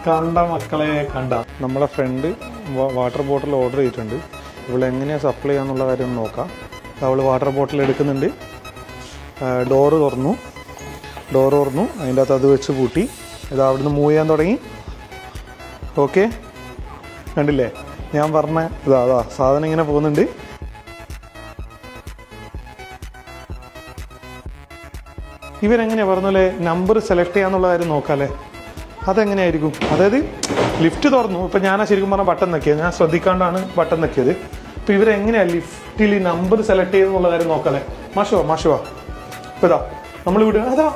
കണ്ട മക്കളെ കണ്ട. നമ്മളെ ഫ്രണ്ട് വാട്ടർ ബോട്ടിൽ ഓർഡർ ചെയ്തിട്ടുണ്ട്. ഇവളെങ്ങനെയാണ് സപ്ലൈ ചെയ്യാന്നുള്ള കാര്യം നോക്കാം. അവൾ വാട്ടർ ബോട്ടിൽ എടുക്കുന്നുണ്ട്. ഡോറ് തുറന്നു, അതിൻ്റെ അകത്ത് അത് വെച്ച് പൂട്ടി. ഇത് അവിടുന്ന് മൂവ് ചെയ്യാൻ തുടങ്ങി. ഓക്കെ, കണ്ടില്ലേ ഞാൻ പറഞ്ഞ ഇതാ സാധനം ഇങ്ങനെ പോകുന്നുണ്ട്. ഇവരെങ്ങനെയാണ് പറഞ്ഞല്ലേ നമ്പർ സെലക്ട് ചെയ്യാന്നുള്ള കാര്യം നോക്കാമല്ലേ. അതെങ്ങനെയായിരിക്കും? അതായത് ലിഫ്റ്റ് തുറന്നു. ഇപ്പം ഞാനാ ശരിക്കും പറഞ്ഞാൽ ബട്ടൺ നക്കിയത്, ഞാൻ ശ്രദ്ധിക്കാണ്ടാണ് ബട്ടൺ നക്കിയത്. ഇപ്പം ഇവരെങ്ങനെയാണ് ലിഫ്റ്റിൽ നമ്പർ സെലക്ട് ചെയ്യുന്നുള്ള കാര്യം നോക്കാമല്ലേ. മാഷുവാ ഇപ്പം ഇതാ നമ്മൾ വിടുക, അതാ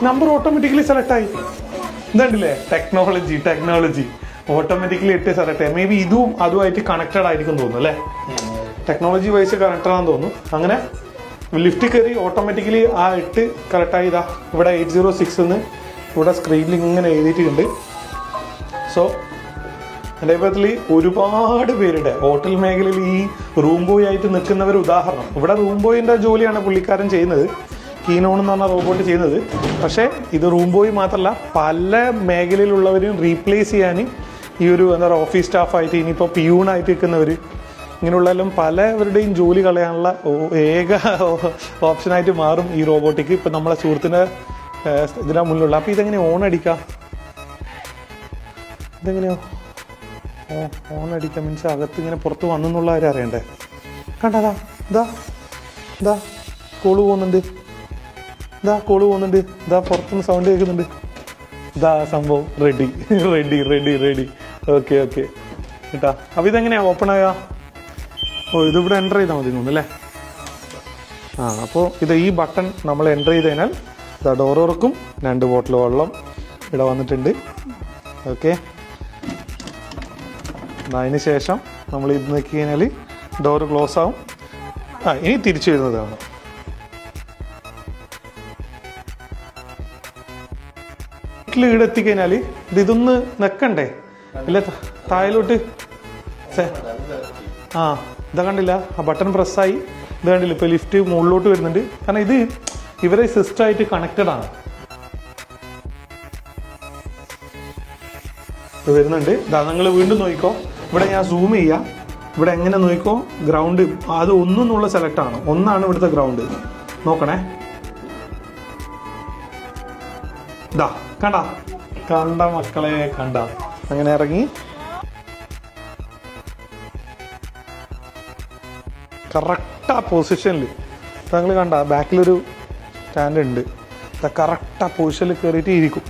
നമ്പർ ഓട്ടോമാറ്റിക്കലി സെലക്ട് ആയി. ഇതുണ്ടല്ലേ ടെക്നോളജി ഓട്ടോമാറ്റിക്കലി ഇട്ട് സെലക്ട് ആയി. മേ ബി ഇതും അതുമായിട്ട് കണക്റ്റഡ് ആയിരിക്കും തോന്നുന്നു അല്ലേ. ടെക്നോളജി വൈസ് കണക്റ്റഡ് ആണെന്ന് തോന്നുന്നു. അങ്ങനെ ലിഫ്റ്റ് കയറി ഓട്ടോമാറ്റിക്കലി ആ ഇട്ട് കറക്റ്റായി. ഇതാ ഇവിടെ 806 എന്ന് ഇവിടെ സ്ക്രീനിൽ ഇങ്ങനെ എഴുതിയിട്ടുണ്ട്. സോ എൻ്റെ അഭിപ്രായത്തിൽ ഒരുപാട് പേരുടെ ഹോട്ടൽ മേഖലയിൽ ഈ റൂം ബോയ് ആയിട്ട് നിൽക്കുന്നവർ ഉദാഹരണം. ഇവിടെ റൂം ബോയിൻ്റെ ജോലിയാണ് പുള്ളിക്കാരൻ ചെയ്യുന്നത്, കീനോൺ എന്ന് പറഞ്ഞ റോബോട്ട് ചെയ്യുന്നത്. പക്ഷേ ഇത് റൂം ബോയ് മാത്രമല്ല, പല മേഖലയിലുള്ളവരും റീപ്ലേസ് ചെയ്യാൻ ഈ ഒരു എന്താ പറയുക ഓഫീസ് സ്റ്റാഫായിട്ട് ഇനിയിപ്പോൾ പിയൂണായിട്ട് നിൽക്കുന്നവർ ഇങ്ങനെയുള്ളതെല്ലാം പലവരുടെയും ജോലി കളയാനുള്ള ഏക ഓപ്ഷനായിട്ട് മാറും ഈ റോബോട്ടിക്ക്. ഇപ്പം നമ്മളെ സുഹൃത്തിൻ്റെ ഇതിനാ മുന്നിലുള്ള. അപ്പോൾ ഇതെങ്ങനെയാണ് ഓൺ അടിക്കാം? ഇതെങ്ങനെയോ ഓൺ അടിക്കാം മീൻസ് അകത്ത് ഇങ്ങനെ പുറത്ത് വന്നെന്നുള്ള കാര്യം അറിയണ്ടേ. കണ്ടതാ ഇതാ കോള് പോകുന്നുണ്ട്, ഇതാ പുറത്തുനിന്ന് സൗണ്ട് കേൾക്കുന്നുണ്ട്. ഇതാ സംഭവം റെഡി. ഓക്കെ കേട്ടാ. അപ്പോൾ ഇതെങ്ങനെയാണ് ഓപ്പൺ ആകാം? ഇതിവിടെ എൻ്റർ ചെയ്താൽ മതി തോന്നുന്നു അല്ലേ. അപ്പോൾ ഈ ബട്ടൺ നമ്മൾ എൻ്റർ ചെയ്ത് കഴിഞ്ഞാൽ ഇതാ ഡോർ തുറക്കും. 2 ബോട്ടിൽ വെള്ളം ഇവിടെ വന്നിട്ടുണ്ട്. ഓക്കെ, അതിന് ശേഷം നമ്മൾ ഇത് നോക്കി കഴിഞ്ഞാൽ ഡോറ് ക്ലോസ് ആവും. ഇനി തിരിച്ചു വരുന്നതാണ്. വീട്ടിൽ ഇവിടെ എത്തിക്കഴിഞ്ഞാൽ ഇതൊന്ന് നിൽക്കണ്ടേ ഇല്ല താഴോട്ട്. ഇതാ കണ്ടില്ല, ആ ബട്ടൺ പ്രസ്സായി. ഇത് കണ്ടില്ല, ഇപ്പോൾ ലിഫ്റ്റ് മുകളിലോട്ട് വരുന്നുണ്ട്. കാരണം ഇത് ഇവരെ സിസ്റ്റമായിട്ട് കണക്റ്റഡ് ആണ്. വരുന്നുണ്ട്. ഇതാ നിങ്ങൾ വീണ്ടും നോക്കിക്കോ. ഇവിടെ ഞാൻ സൂം ചെയ്യാം. ഇവിടെ എങ്ങനെ നോക്കിക്കോ, ഗ്രൗണ്ട് അത് ഒന്നുള്ള സെലക്ട് ആണ്. ഒന്നാണ് ഇവിടുത്തെ ഗ്രൗണ്ട്. നോക്കണേ, ഇതാ കണ്ട മക്കളെ കണ്ട. അങ്ങനെ ഇറങ്ങി കറക്റ്റാ പൊസിഷനിൽ. നിങ്ങൾ കണ്ട ബാക്കിലൊരു സ്റ്റാൻഡ് ഉണ്ട്. കറക്റ്റാ പൊസിഷനിൽ കയറിയിട്ട് ഇരിക്കും.